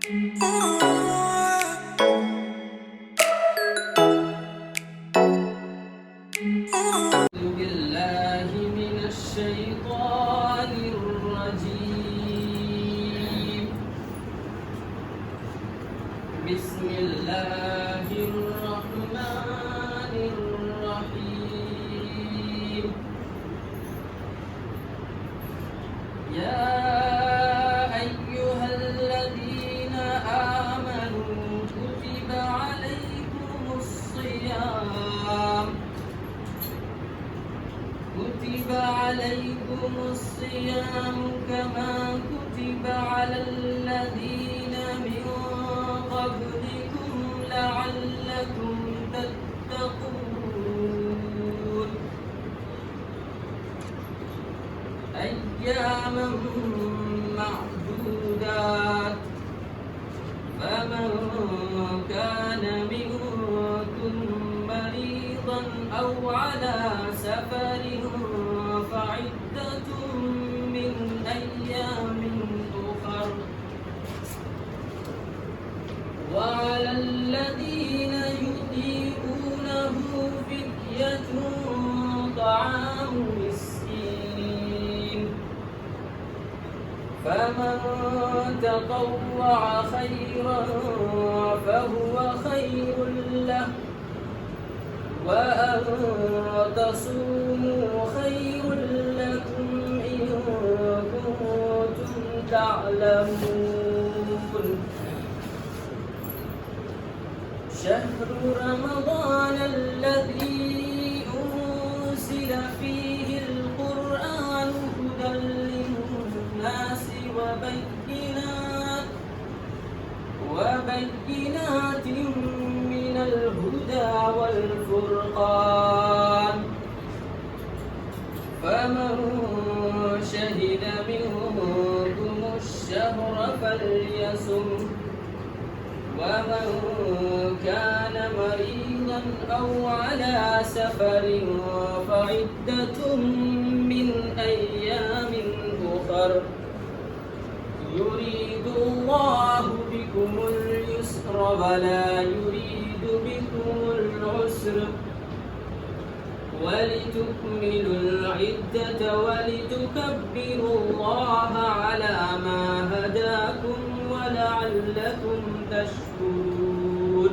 بالله من الشيطان الرجيم. بسم الله الرحمن الرحيم. يا أيها الذين آمنوا كتب عليكم الصيام كما كتب على الذين من قبلكم لعلكم تتقون. أياما معدودات. فمن كان منكم مريضا أو على سفر فعدة من أيام أخر. وعلى الذين يطيقونه فدية طعام مسكين. فمن تطوع خيرا فهو خير له، وأن تصوموا خير لكم إن كنتم تعلمون. شهر رمضان الذي أنزل فيه القرآن هدى للناس وبينات من الهدى والفرقان. فمن شهد منكم الشهر فليصم. ومن كان مريضا أو على سفر فعدة من أيام أخر. يريد الله بكم اليسر ولا يريد بكم العسر ولتكملوا العدة ولتكبروا الله على ما هداكم ولعلكم تشكرون.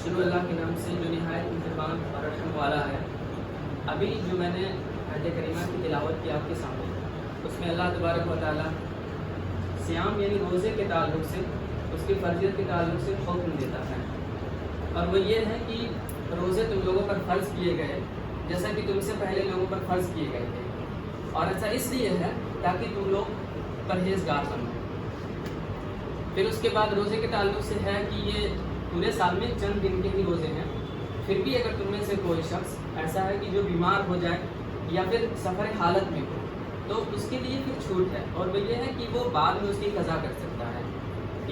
شروع اللہ کے نام سے جو نہایت مہربان اور رحم والا ہے. ابھی جو میں نے آیت کریمہ کی تلاوت کی آپ کے سامنے، اس میں اللہ تبارک و تعالیٰ صیام یعنی روزے کے تعلق سے، اس کی فرضیت کے تعلق سے حکم دیتا ہے، اور وہ یہ ہے کہ روزے تم لوگوں پر فرض کیے گئے جیسا کہ تم سے پہلے لوگوں پر فرض کیے گئے تھے، اور ایسا اس لیے ہے تاکہ تم لوگ پرہیزگار بنو. پھر اس کے بعد روزے کے تعلق سے ہے کہ یہ پورے سال میں چند دن کے ہی روزے ہیں. پھر بھی اگر تم میں سے کوئی شخص ایسا ہے کہ جو بیمار ہو جائے یا پھر سفر حالت میں ہو تو اس کے لیے پھر چھوٹ ہے، اور وہ یہ ہے کہ وہ بعد میں اس کی قضا کر سکتا ہے.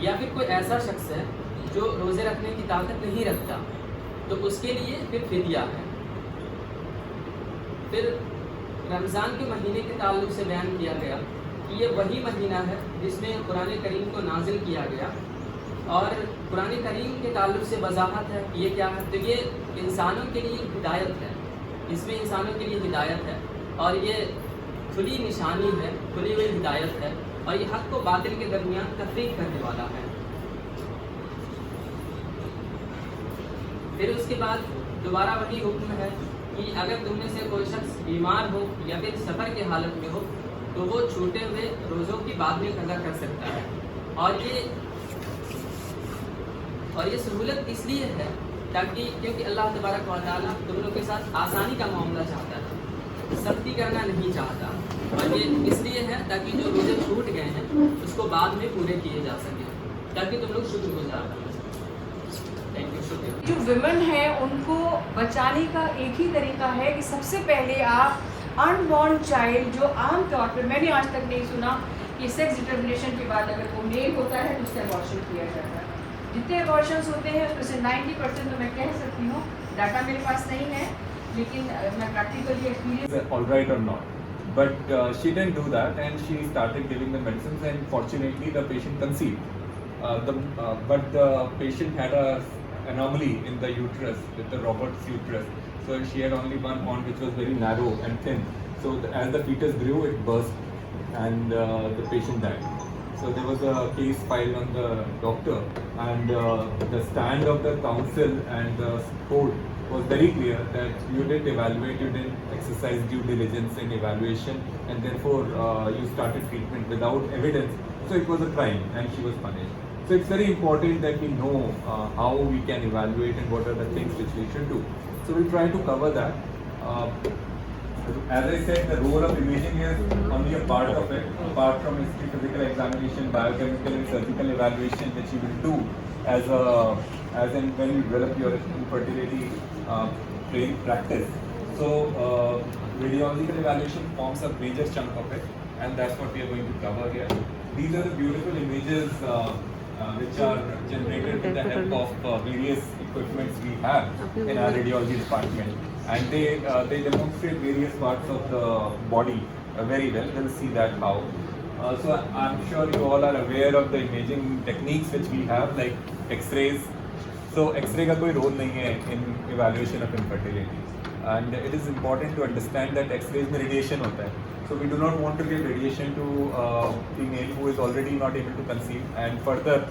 یا پھر کوئی ایسا شخص ہے جو روزے رکھنے کی طاقت نہیں رکھتا تو اس کے لیے پھر فدیہ ہے. پھر رمضان کے مہینے کے تعلق سے بیان کیا گیا کہ یہ وہی مہینہ ہے جس میں قرآن کریم کو نازل کیا گیا، اور قرآن کریم کے تعلق سے وضاحت ہے کہ یہ کیا ہے. تو یہ انسانوں کے لیے ہدایت ہے، اس میں انسانوں کے لیے ہدایت ہے، اور یہ کھلی نشانی ہے، کھلی ہوئی ہدایت ہے، اور یہ حق و باطل کے درمیان تفریق کرنے والا ہے. پھر اس کے بعد دوبارہ وہی حکم ہے کہ اگر تم میں سے کوئی شخص بیمار ہو یا پھر سفر کی حالت میں ہو تو وہ چھوٹے ہوئے روزوں کی بعد میں قضا کر سکتا ہے. اور یہ سہولت اس لیے ہے تاکہ کیونکہ اللہ تبارک و تعالیٰ تم لوگوں کے ساتھ آسانی کا معاملہ چاہتا ہے، سختی کرنا نہیں چاہتا. اور یہ اس لیے ہے تاکہ جو روزے چھوٹ گئے ہیں اس کو بعد میں پورے کیے جا سکیں، تاکہ تم لوگ شکر گزار بنو. Thank you. شکریہ. جو ویمن ہیں ان کو بچانے کا ایک ہی طریقہ ہے کہ سب سے پہلے آپ ان بورن چائلڈ، جو عام طور پر میں نے آج تک نہیں سنا کہ سیکس ڈٹرمنیشن کے بعد اگر وہ میل ہوتا ہے تو اس کا ابارشن کیا جاتا ہے. جتنے ابارشنس ہوتے ہیں اس میں سے 90% تو میں کہہ سکتی ہوں، ڈاٹا میرے پاس نہیں ہے لیکن میں پریکٹیکلی ایکسپیرینس. آل رائٹ اور not, But she didn't do that, and she started giving the medicines, and fortunately the patient conceived. But the patient had a anomaly in the uterus, with the Robert's uterus. So she had only one horn which was very narrow and thin. So as the fetus grew, it burst, and the patient died. So there was a case filed on the doctor, and the stand of the council and the court was very clear that you didn't evaluate, you didn't exercise due diligence in evaluation, and therefore you started treatment without evidence. So it was a crime, and she was punished. So it's very important that we know how we can evaluate and what are the things which we should do. So we'll try to cover that. As I said, the role of imaging is only a part of it, apart from history, physical examination, biochemical and surgical evaluation, which you will do as in when you develop your infertility training practice. So radiological evaluation forms a major chunk of it, and that's what we are going to cover here. These are the beautiful images which are generated with the help of various equipments we have in our radiology department, and they demonstrate various parts of the body very well. We'll see that how. So I'm sure you all are aware of the imaging techniques which we have, like X-rays. So X-ray का कोई role नहीं है in evaluation of infertility, and it is important to understand that X-rays में radiation होता है. So we do not want to give radiation to female who is already not able to conceive, and further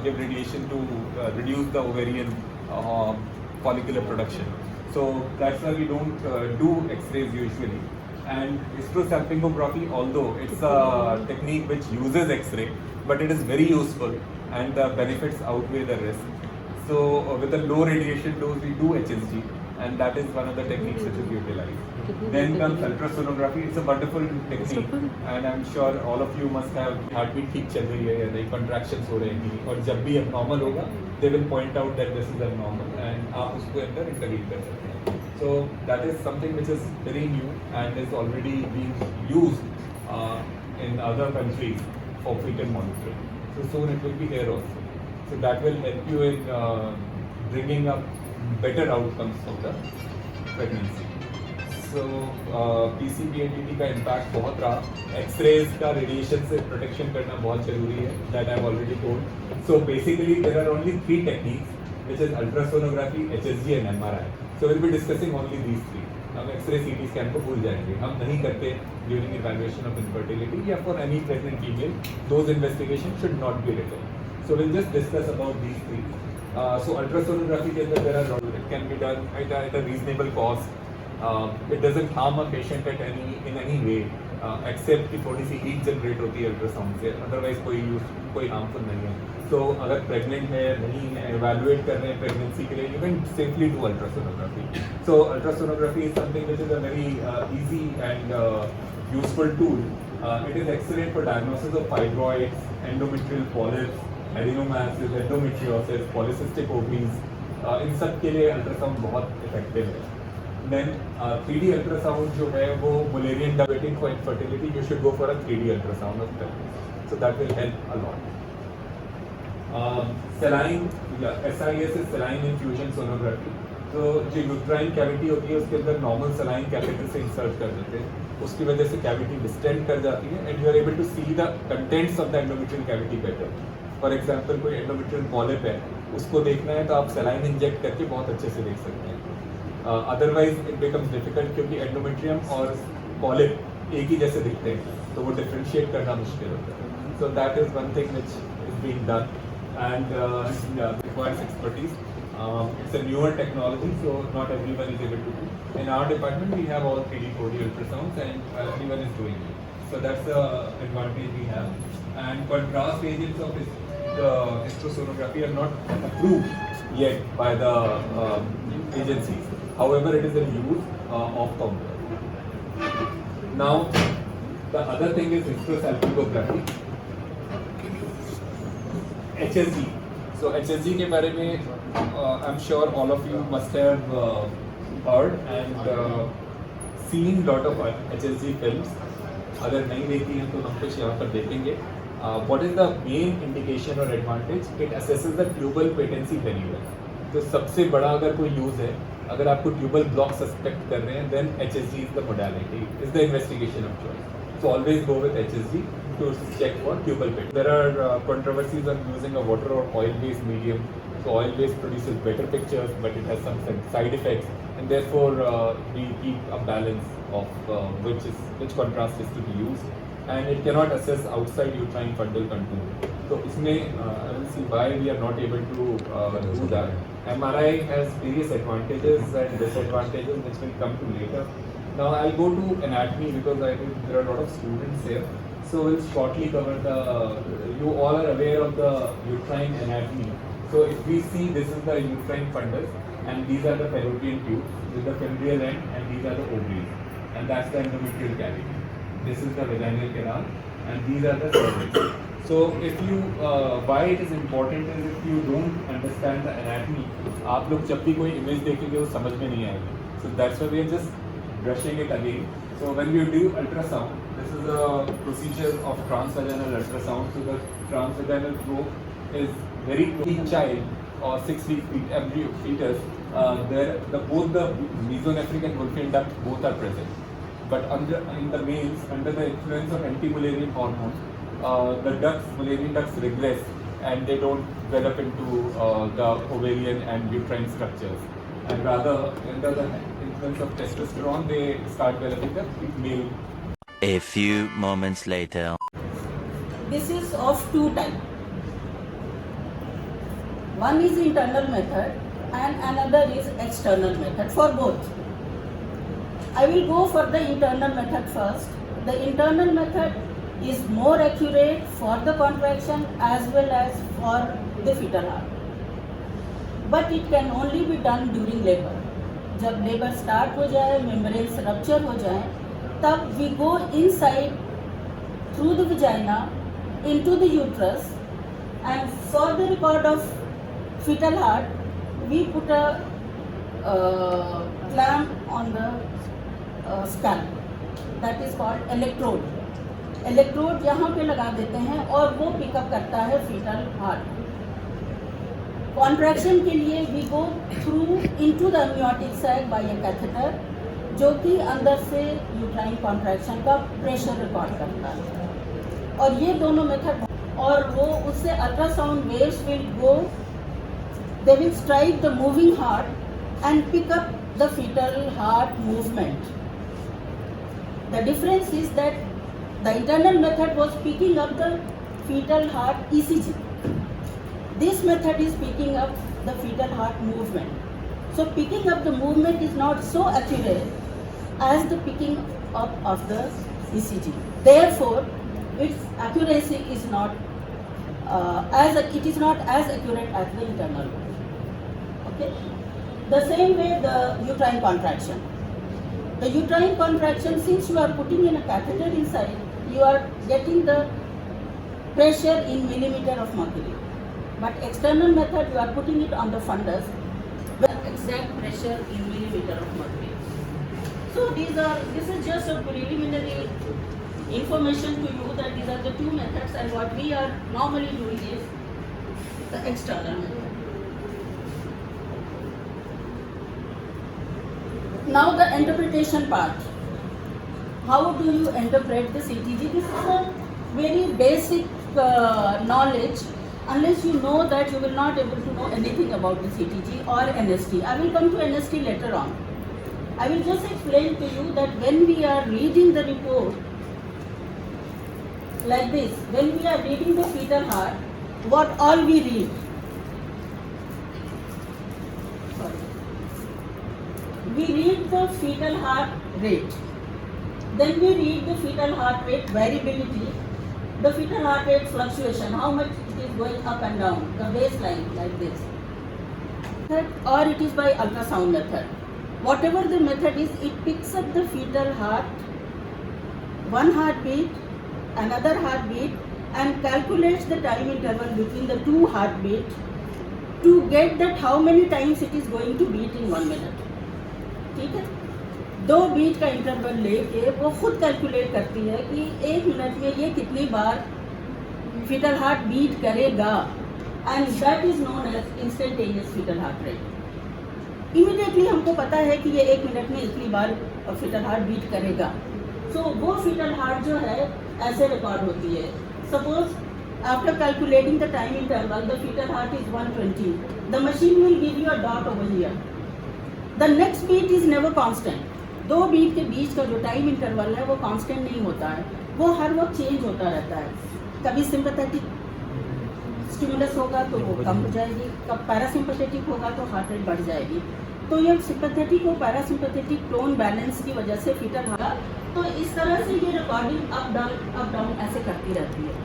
give radiation to reduce the ovarian follicular production. So that's why we don't do X-rays usually. And hysterosalpingography, although it's a technique which uses X-ray, but it is very useful, and the benefits outweigh the risk. So with a low radiation dose, we do HSG, and that is one of the techniques which is utilized. Then comes ultrasonography. It's a wonderful technique, and I'm sure all of you must have heartbeat ठीक चल रही है या नहीं, contractions हो रहे हैं कि नहीं, और जब भी abnormal होगा, they will point out that this is abnormal, and आप उसको अंदर intervene कर सकते हैं. So that is something which is very new and is already being used in other countries for fetal monitoring. So soon it will be here also. So that will help you in bringing up better outcomes of the pregnancy. So PCPNDT का impact बहुत रहा. X-rays का radiation से protection करना बहुत जरूरी है. That I have already told. So basically there are only three techniques, which is ultrasonography, HSG and MRI. So we'll be discussing only these three. हम X-ray CT scan को भूल जाएंगे. हम नहीं करते during evaluation of infertility या for any pregnant female. Those investigations should not be written. So we'll just discuss about these three. So ultrasonography के अंदर there are it can be done at a reasonable cost. It doesn't harm a patient in any way, except कि थोड़ी सी heat generate होती है ultrasound से. Otherwise कोई harmful नहीं है. So अगर pregnant है, नहीं है, evaluate कर रहे हैं pregnancy के लिए, you can safely do ultrasonography. So ultrasonography is something which is a very easy and useful tool. It is excellent for diagnosis of fibroids, endometrial polyps, adenomases, endometriosis, polycystic ovaries. इन सब के लिए ultrasound बहुत effective है. Then 3D ultrasound जो है वो Mullerian diabetic for infertility, you should go for a 3D ultrasound of pregnancy. So that will help a lot. Saline, SIS is saline infusion sonography. तो जो यूट्राइन कैविटी होती है उसके अंदर नॉर्मल सलाइन कैथेटर से इंसर्ट कर देते हैं, उसकी वजह से कैविटी डिस्टेंड कर जाती है, and you are able to see the contents of the endometrial cavity better. For example कोई एंडोमेट्रियल पॉलिप है, उसको देखना है तो आप सलाइन इंजेक्ट करके बहुत अच्छे से देख सकते हैं. अदरवाइज इट बिकम्स डिफिकल्ट, क्योंकि एंडोमेट्रियम और पॉलिप एक ही जैसे दिखते हैं, तो वो डिफ्रेंशिएट करना मुश्किल होता है. So that is one thing which is being done and requires expertise. It's a newer technology, so not everyone is able to do. In our department, we have all 3D, 4D ultrasounds, and everyone is doing it. So that's the advantage we have. And contrast agents of the hysterosonography are not approved yet by the agencies. However, it is in use off counter. Now, the other thing is hysterosalpingography. HSG. So HSG के बारे में I'm sure all of you must have heard and seen lot of HSG films. अगर नहीं देखी हैं तो हम कुछ यहाँ पर देखेंगे. What is the main indication or advantage? It assesses the tubal patency very well. तो सबसे बड़ा अगर कोई यूज़ है اگر آپ کو ٹیوبل بلاک سسپیکٹ کر رہے ہیں دین HSG is the modality, is the investigation of choice. So always go with HSG to check for tubal pit. There are controversies on using a water or oil-based medium. So oil-based produces better pictures, but it has some side effects, and therefore we keep a balance of which contrast is to be used, and it cannot assess outside uterine fundal contour. So isme I will see why we are not able to do that. MRI has various advantages and disadvantages which will come to later. Now I'll go to anatomy because I think there are a lot of students here. So we'll shortly cover you all are aware of the uterine anatomy. So if we see, this is the uterine fundus and these are the fallopian tubes, this is the fembril end and these are the ovaries, and that's the endometrial cavity. This is the vaginal canal and these are the cervix. So if you, why it is important is if you don't understand the anatomy, آپ لوگ جب بھی کوئی image دیکھیں گے وہ سمجھ میں نہیں آئے گی. So that's why we are just brushing it again. So when we do ultrasound, this is a procedure of transvaginal ultrasound. So the transvaginal probe is very close child or 6 week embryo fetus. Both the mesonephric and Wolffian duct both are present. But in the males, under the influence of anti-Mullerian hormone, the Mullerian ducts regress and they don't develop into the ovarian and uterine structures. And rather, under the influence of testosterone, they start developing the male. A few moments later. This is of two types. One is internal method and another is external method for both. I will go for the internal method first. The internal method is more accurate for the contraction as well as for the fetal heart. But it can only be done during labor. जब labour start हो जाए, membranes rupture हो जाए, तब we go inside through the vagina into the uterus, and for the record of fetal heart, we put a clamp on the scalp. That is called electrode. Electrode यहाँ पे लगा देते हैं और वो पिकअप करता है fetal heart. कॉन्ट्रैक्शन के लिए we go through into the amniotic sac by a catheter, जो कि अंदर से यूट्राइन कॉन्ट्रैक्शन का प्रेशर रिकॉर्ड करता है. और ये दोनों मेथड, और वो उससे ultrasound waves will go, they will strike the moving heart and pick up the fetal heart movement. The difference is that the internal method was picking up the fetal heart ECG. This method is picking up the fetal heart movement. So picking up the movement is not so accurate as the picking up of the ECG. Therefore, its accuracy is not it is not as accurate as the internal one. Okay. The same way the uterine contraction. The uterine contraction, since you are putting in a catheter inside, you are getting the pressure in millimeter of mercury. But external method, you are putting it on the fundus with exact pressure in millimeter of mercury. So this is just a preliminary information to you that these are the two methods, and what we are normally doing is the external method. Now the interpretation part. How do you interpret the CTG? This is a very basic knowledge. Unless you know that, you will not able to know anything about the CTG or NST. I will come to NST later on. I will just explain to you that when we are reading the report like this, when we are reading the fetal heart, what all we read. We read the fetal heart rate. Then we read the fetal heart rate variability, the fetal heart rate fluctuation, how much it is going up and down, the baseline like this. Or it is by ultrasound method. Whatever the method is, it picks up the fetal heart, one heartbeat, another heartbeat, and calculates the time interval between the two heartbeats to get that how many times it is going to beat in 1 minute. ठीक है, 2 beat का interval लेके वो खुद calculate करती है कि 1 minute में ये कितनी बार fetal heart beat करेगा, and that is known as instantaneous fetal heart rate. Immediately हमको पता है कि ये 1 मिनट में इतनी बार फीटल हार्ट बीट करेगा. सो वो फीटल हार्ट जो है ऐसे रिकॉर्ड होती है. Suppose after calculating the time interval the fetal heart is 120. The machine will give you a dot over here. The next beat is never constant. 2 beat के बीच का जो टाइम इंटरवल है वो कांस्टेंट नहीं होता है, वो हर वक्त चेंज होता रहता है. कभी सिंपैथेटिक स्टिमुलस होगा तो वो कम हो जाएगी, कब पैरासिम्पैथेटिक होगा तो हार्ट रेट बढ़ जाएगी. तो ये सिंपैथेटिक और पैरासिम्पैथेटिक टोन बैलेंस की वजह से फीटल हार्ट, तो इस तरह से ये रिकॉर्डिंग अप डाउन ऐसे करती रहती है.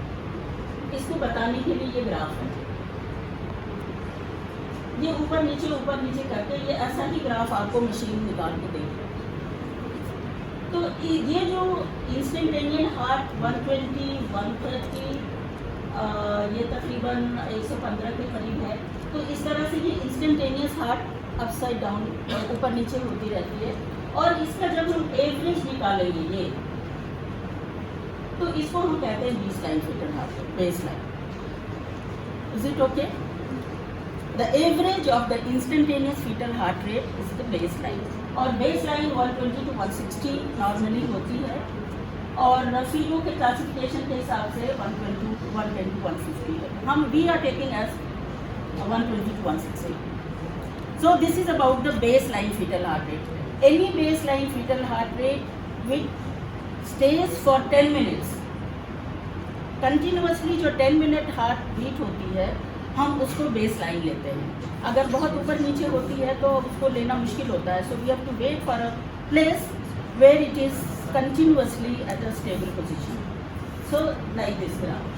इसको बताने के लिए ये ग्राफ है, ये ऊपर नीचे करके ये ऐसा ही ग्राफ आपको मशीन निकाल के देगी. तो ये जो इंस्टेंटेनियस हार्ट 120, 130, ये तकरीबन 115 के करीब है. तो इस तरह से ये इंस्टेंटेनियस हार्ट अपसाइड डाउन ऊपर नीचे होती रहती है. और इसका जब हम एवरेज निकालेंगे ये, तो इसको हम कहते हैं base line fetal heart, base line. Is it okay? The average of the instantaneous fetal heart rate is the base line. और बेस लाइन 120 to 160 नॉर्मली होती है, और फीलो के क्लासिफिकेशन के हिसाब से 110 to 150 है. हम we are taking as 120 to 160. So this is about the baseline fetal heart rate. Any baseline fetal heart rate which stays for 10 minutes. Continuously जो 10 मिनट हार्ट बीट होती है हम उसको बेसलाइन लेते हैं. अगर बहुत ऊपर नीचे होती है तो उसको लेना मुश्किल होता है. So we have to wait for a place where it is continuously at a stable position. So like this graph.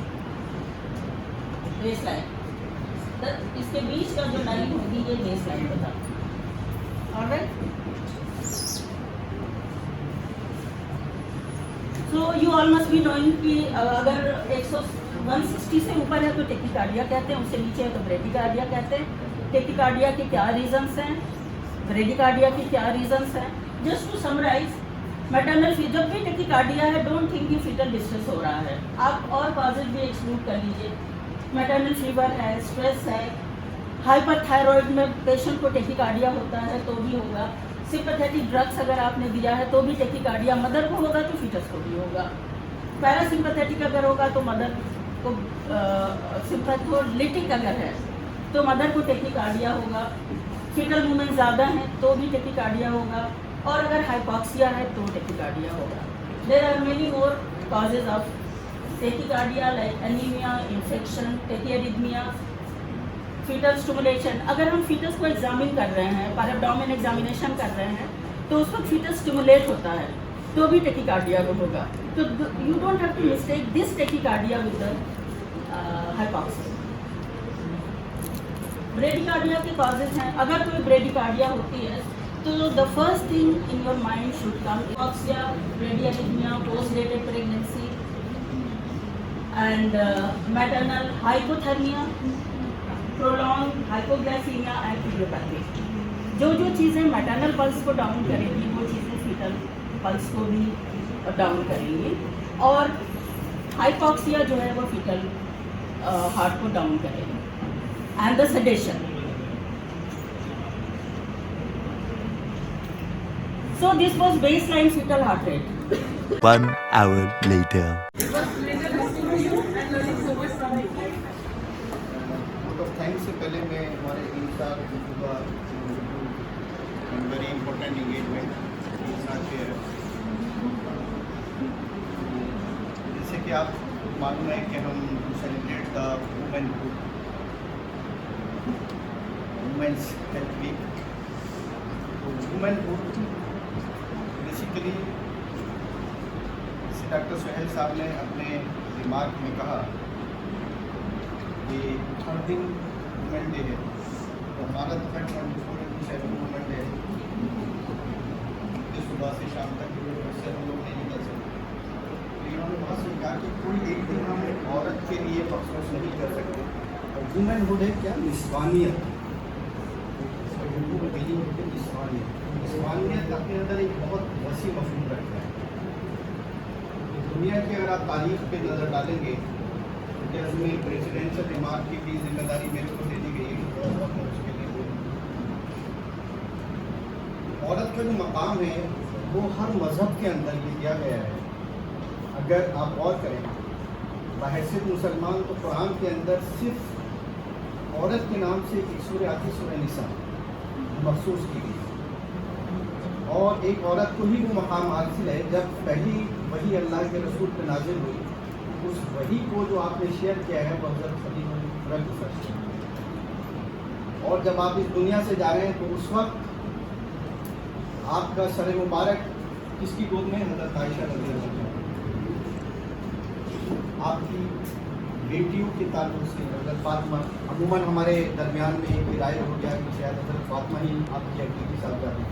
Baseline. इसके बीच का जो लाइन होगी ये बेस लाइन बता. Alright. So you all must be knowing कि अगर 160 से ऊपर है तो टेकिकार्डिया कहते हैं, उससे नीचे है तो ब्रेडिकार्डिया कहते हैं. टेकिकार्डिया के क्या रीजंस हैं, ब्रेडिकार्डिया के क्या रीजंस हैं. Just to summarise, maternal fever, जब भी टेकिकार्डिया है don't think you fetal distress हो रहा है. आप और कॉजेज भी एक्सक्लूड कर लीजिए. मैटरनल फीवर है, स्ट्रेस है, हाइपरथायरॉइड में पेशेंट को टेकिकार्डिया होता है तो भी होगा. सिंपैथेटिक ड्रग्स अगर आपने दिया है तो भी टेकिकार्डिया मदर को होगा तो फीटस को भी होगा. पैरासिम्पैथेटिक अगर होगा तो मदर को, सिंपैथोलिटिक अगर है तो मदर को टेकिकार्डिया होगा. फीटल मूवमेंट ज़्यादा है तो भी टेकिकार्डिया होगा, और अगर हाइपॉक्सिया है तो टेकिकार्डिया होगा. There are many more causes of tachycardia like anaemia, infection, tachyarrhythmia, foetal stimulation. अगर हम फीटस को एग्जामिन कर रहे हैं, पर एब्डोमेन एग्जामिनेशन कर रहे हैं, तो उस वक्त फीटस स्टिमुलेट होता है तो भी टेकिकार्डिया होगा. तो you don't have to mistake this tachycardia with the hypoxia. Bradycardia के कॉजेज हैं. अगर कोई ब्रेडिकार्डिया होती है तो the first thing in your mind should come hypoxia, bradyarrhythmia, post dated pregnancy and maternal hypothermia, prolonged hypoglycemia and idiopathy. जो चीज़ें maternal pulse को डाउन करेंगी वो चीज़ें फीटल पल्स को भी डाउन करेंगी, और हाइपॉक्सिया जो है वो फीटल हार्ट को डाउन करेगी. And the sedation. So this was baseline fetal heart rate. 1 hour later. Thanks से पहले मैं हमारे इंसार वेरी इंपॉर्टेंट इंगेजमेंट जैसे कि आप मालूम है कि हम celebrate the women's health week. तो वुमेनहुड बेसिकली डॉक्टर सुहेल साहब ने अपने रिमार्क में कहा कि हर दिन वुमेन डे है, तो हमारा तो 24/7 वुमेन डे है. सुबह से शाम तक से हम लोग नहीं निकल सकते. तो इन्होंने बहुत से कहा कि कोई एक दिन हम एक औरत के लिए मखसूस नहीं कर सकते. और वुमेनहुड है क्या? निस्वानियत. निस्वानियत अपने अंदर एक बहुत वसी मफहूम रखता है. दुनिया की अगर आप तारीख पे नज़र डालेंगे तो जैसे में प्रेसिडेंशियल रिमार्क की भी जिम्मेदारी मेरे को दे दी गई है. औरत का जो मकाम है वो हर मज़हब के अंदर भी दिया गया है। अगर आप गौर करें बहैसियत मुसलमान तो कुरान के अंदर सिर्फ औरत के नाम से एक सूरह आती है, सूरह निसा मखसूस की गई, और एक औरत को ही वो मकाम हासिल है। जब पहली वही अल्लाह के रसूल पर नाजिल हुई, उस वही को जो आपने शेयर किया है वो हज़रत खदीजा की फर्ज है। और जब आप इस दुनिया से जा रहे हैं तो उस वक्त आपका सर मुबारक किसकी गोद में? हज़रत आयशा रज़ियल्लाहु अन्हा, आपकी बेटियों के ताल्लुक से हज़रत फातिमा। अमूमन हमारे दरमियान में एक राय हो गया कि शायद हज़रत फातिमा ही आपकी हकीकी साहबजादी,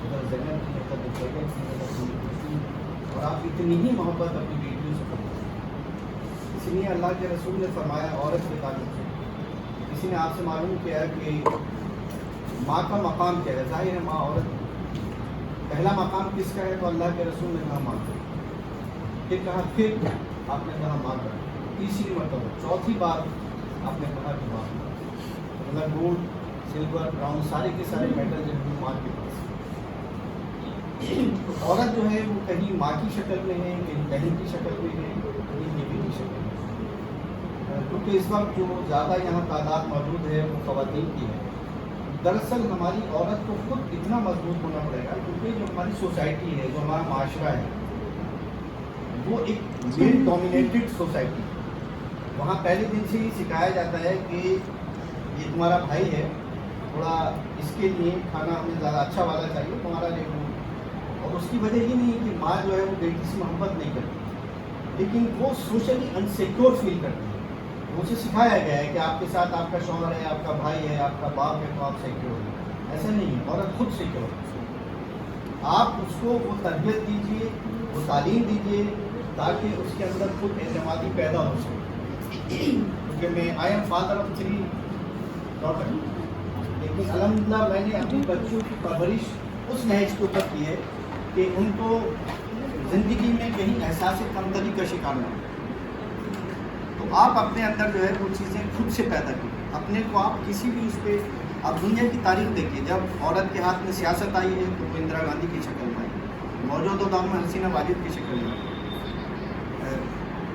हज़रत ज़ैनब की, हज़रत ज़ैनब की, हज़रत उम्मे कुलसूम, और आप इतनी ही मोहब्बत अपनी बेटियों से करते हैं। इसलिए अल्लाह के रसूल ने फरमाया औरत के ताल्लुक से, किसी ने आपसे मालूम किया कि माँ का मकाम क्या है? ज़ाहिर है माँ औरत, पहला मकाम किसका है? तो अल्लाह के रसूल ने कहा माँ का, फिर कहा फिर आपने कहा माँ का, तीसरी मरतबा, चौथी बार आपने कहा कि माँ का। मतलब गोल्ड, सिल्वर, ब्राउन सारे के सारे मेटल जो है माँ के पास। तो औरत जो है वो कहीं माँ की शक्ल में है, कहीं बहन की शक्ल में है, कहीं बीवी की शक्ल में है। क्योंकि इस वक्त जो ज़्यादा यहाँ तादाद मौजूद है वो ख़वातीन की है। दरअसल हमारी औरत को खुद इतना मजबूत होना पड़ेगा, क्योंकि जो हमारी सोसाइटी है, जो हमारा माशरा है, वो एक मेल डोमिनेटेड सोसाइटी है। वहाँ पहले दिन से ही सिखाया जाता है कि ये तुम्हारा भाई है, थोड़ा इसके लिए खाना हमें ज़्यादा अच्छा वाला चाहिए, तुम्हारा ले लो। और उसकी वजह ये नहीं है कि माँ जो है वो बेटी से मोहब्बत नहीं करती, लेकिन वो सोशली अनसिक्योर फील करती है। उसे सिखाया गया है कि आपके साथ आपका शौहर है, आपका भाई है, आपका बाप है, तो आप सिक्योर है। ऐसा नहीं है, औरत खुद सिक्योर है। आप उसको वो तरबियत दीजिए, वो तालीम दीजिए, ताकि उसके अंदर खुद एतमादी पैदा हो सके। क्योंकि मैं I am father of 3 daughter, लेकिन अल्हम्दुलिल्लाह मैंने अपने बच्चों की परवरिश उस नहज के ऊपर की है कि उनको ज़िंदगी में कहीं एहसास कमतरी का शिकार ना हो। तो आप अपने अंदर जो है वो चीज़ें खुद से पैदा कीजिए। अपने को आप किसी भी उस पर, आप दुनिया की तारीख देखिए, जब औरत के हाथ में सियासत आई है तो वो इंदिरा गांधी की शक्ल में आई, मौजूदा दौर में हसीना वाजिद की शक्ल में आई,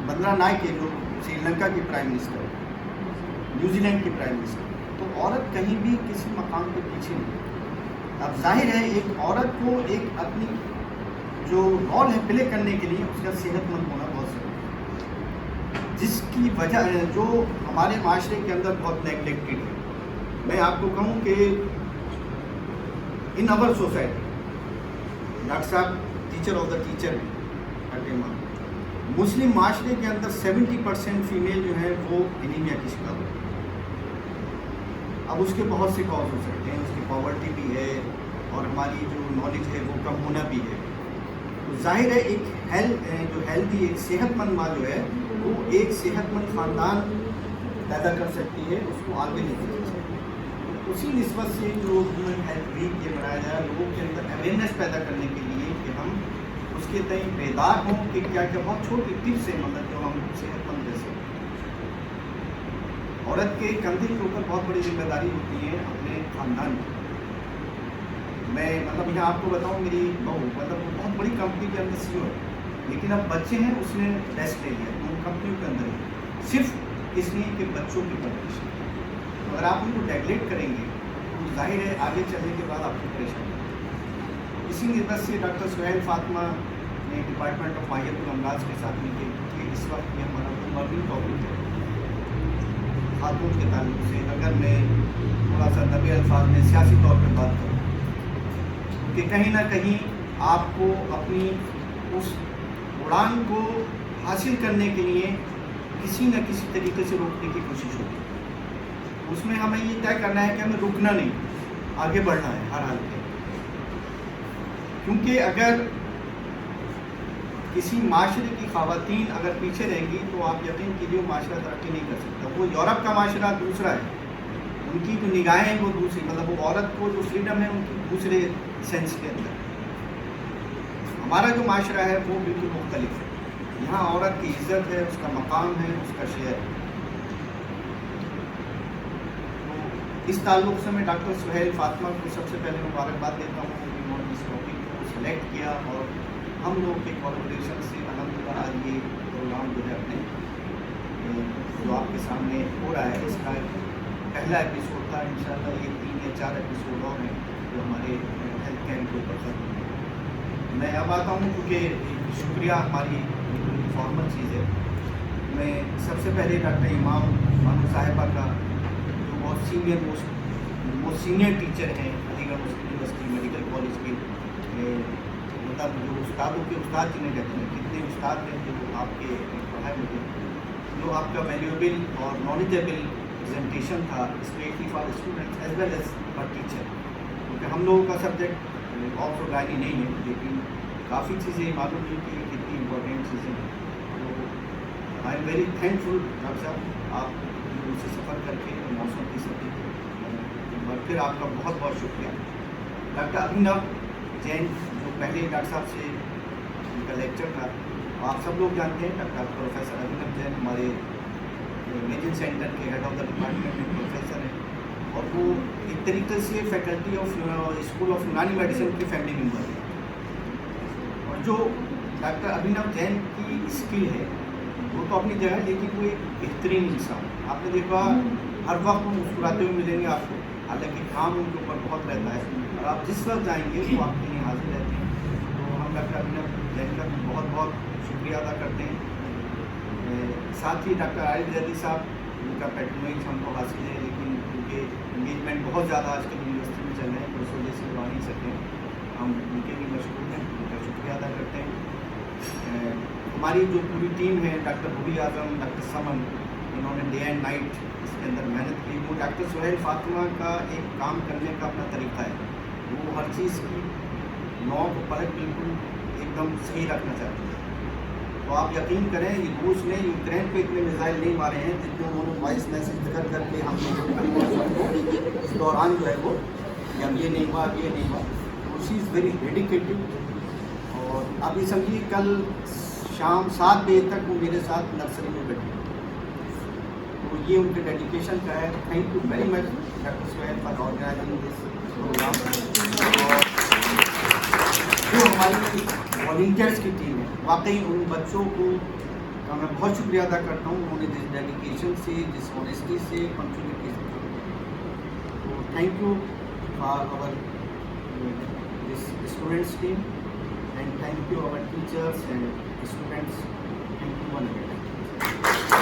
बंद्रा नायक है जो श्रीलंका की प्राइम मिनिस्टर है, न्यूजीलैंड की प्राइम मिनिस्टर। तो औरत कहीं भी किसी मकाम पे पीछे नहीं। अब जाहिर है एक औरत को एक अपनी जो रोल है प्ले करने के लिए उसका सेहतमंद होना बहुत ज़रूरी है, जिसकी वजह जो हमारे माशरे के अंदर बहुत नेगलेक्टेड है। मैं आपको कहूँ कि इन अवर सोसाइटी, डॉक्टर साहब टीचर ऑफ द टीचर है, मुस्लिम माशरे के अंदर 70% फीमेल जो है वो एनीमिया की शिकार होती है। अब उसके बहुत से कॉज हो सकते हैं, उसकी पॉवर्टी भी है और हमारी जो नॉलेज है वो कम होना भी है। तो जाहिर है एक जो हेल्दी, एक सेहतमंद माँ जो है वो एक सेहतमंद ख़ानदान पैदा कर सकती है, उसको आगे लेके जा सकती है। उसी निस्बत से जो ह्यूमन हेल्थ वीक ये बनाया जाए लोगों के अंदर अवेयरनेस पैदा करने के लिए कि हम उसके तय बेदार हों कि क्या क्या बहुत छोटी टिप्स है, मतलब जो हम सेहतमंद रह सकते। औरत के कंधे के ऊपर बहुत बड़ी जिम्मेदारी होती है अपने खानदान की। मैं मतलब यहाँ आपको बताऊँ, मेरी बहू मतलब बहुत बड़ी कंपनी के अंदर CEO है, लेकिन अब बच्चे हैं, उसने टेस्ट ले लिया उन कंपनियों के अंदर ही, सिर्फ इसलिए कि बच्चों की परवरिश। तो अगर आप उनको नेगलेक्ट करेंगे तो जाहिर है आगे चलने के बाद आपको परेशानी। इसी निस्बत से डॉक्टर सुहैल फातिमा ने डिपार्टमेंट ऑफ माहियतुल अमराज के साथ मिलकर कि इस वक्त ये हमारा मर्निंग टॉपिक है खातून के ताल्लुक से। अगर मैं थोड़ा सा दबे अल्फाज में सियासी तौर पर बात करूँ कि कहीं ना कहीं आपको अपनी उस उड़ान को हासिल करने के लिए किसी न किसी तरीके से रोकने की कोशिश होगी। उसमें हमें ये तय करना है कि हमें रुकना नहीं, आगे बढ़ना है हर हाल में। क्योंकि अगर किसी माशरे की ख़वातीन अगर पीछे रहेंगी तो आप यकीन कीजिए वो माशरा तरक्की नहीं कर सकता। वो यूरोप का माशरा दूसरा है, उनकी जो निगाहें हैं वो दूसरी, मतलब वो औरत को जो फ्रीडम है उनकी दूसरे सेंस के अंदर। हमारा जो माशरा है वो बिल्कुल मुख्तलिफ है। यहाँ औरत की इज्जत है, उसका मकाम है, उसका शेयर है। तो इस ताल्लुक से मैं डॉक्टर सुहेल फातिमा को सबसे पहले मुबारकबाद देता हूँ कि उन्होंने इस टॉपिक को सिलेक्ट किया और हम लोग के कोलैबोरेशन से अल्हम्दुलिल्लाह आज ये प्रोग्राम जो है अपने जो आपके सामने हो रहा है इसका पहला एपिसोड था। इंशाल्लाह ये 3 या 4 एपिसोड और हैं जो हमारे हेल्थ कैंप के ऊपर खत्म। मैं अब आता हूँ क्योंकि शुक्रिया हमारी फॉर्मल चीज़ है। मैं सबसे पहले डॉक्टर इमाम मानू साहिबा का जो बहुत सीनियर टीचर हैं अलीगढ़ मुस्लिम यूनिवर्सिटी मेडिकल कॉलेज के, मतलब जो उस्तादों के उस्ताद जिन्हें कहते हैं, कितने उस्ताद हैं जो आपके पढ़ाए मुझे, जो आपका वैल्यूएबल और नॉलेजेबल प्रेजेंटेशन था specially for students as well as for teacher, क्योंकि हम लोगों का सब्जेक्ट ऑफ गायनी नहीं है लेकिन काफ़ी चीज़ें मालूम हुई कि कितनी इम्पोर्टेंट चीज़ें हैं। तो I am very thankful doctor साहब, आप उनसे सफ़र करके मौसम की सभी और फिर आपका बहुत बहुत शुक्रिया। डॉक्टर अभिनव जैन जो पहले डॉक्टर साहब से उनका लेक्चर था, आप सब लोग जानते हैं डॉक्टर प्रोफेसर अभिनव जैन हमारे मेडिसिन सेंटर के हेड ऑफ द डिपार्टमेंट में प्रोफेसर हैं और वो एक तरीके से फैकल्टी ऑफ स्कूल ऑफ यूनानी मेडिसिन के फैमिली मेम्बर हैं। और जो डॉक्टर अभिनव जैन की स्किल है वो तो अपनी जगह है, लेकिन वो एक बेहतरीन इंसान, आपने देखा हर वक्त वो मुस्कुराते हुए मिलेंगे आपको, हालांकि काम उनके ऊपर बहुत रहता है और आप जिस वक्त जाएंगे वो आपके लिए हाजिर रहते हैं। तो हम डॉक्टर अभिनव जैन का बहुत बहुत शुक्रिया अदा करते हैं। साथ ही डॉक्टर आरिफ जैदी साहब उनका पैट्रोनेज हमको हासिल है, लेकिन उनके इंगेजमेंट बहुत ज़्यादा आजकल यूनिवर्सिटी में चल रहे हैं तो उस वजह से वो आ नहीं सकते, हम उनके भी मशहूर हैं, उनका शुक्रिया अदा करते हैं। हमारी जो पूरी टीम है डॉक्टर बुरी आजम, डॉक्टर समन, इन्होंने डे एंड नाइट इसके अंदर मेहनत की। वो डॉक्टर सुहेल फातिमा का एक काम करने का अपना तरीका है, वो हर चीज़ की नौ को पलट बिल्कुल एकदम सही रखना चाहते हैं। तो आप यकीन करें ये रूस ने यूक्रेन पे इतने मिसाइल नहीं मारे हैं जितने उन्होंने वॉइस मैसेज कर करके हम लोग इस दौरान जो है वो कि अब ये नहीं हुआ, अब ये नहीं हुआ। तो शी इज़ वेरी डेडिकेटेड और आप ये समझिए कल शाम 7 बजे तक वो मेरे साथ नर्सरी में बैठी, तो ये उनके डेडिकेशन का है। Thank you very much doctor Suhail for organising this programme. और जो हमारी वॉलंटियर्स की टीम है, वाकई उन बच्चों को का मैं बहुत शुक्रिया अदा करता हूँ, उन्होंने जिस डेडिकेशन से, जिस ऑनेस्टी से, पंक्चुअलिटी से, तो thank you for our this students team and thank you our teachers and students. Thank you one again.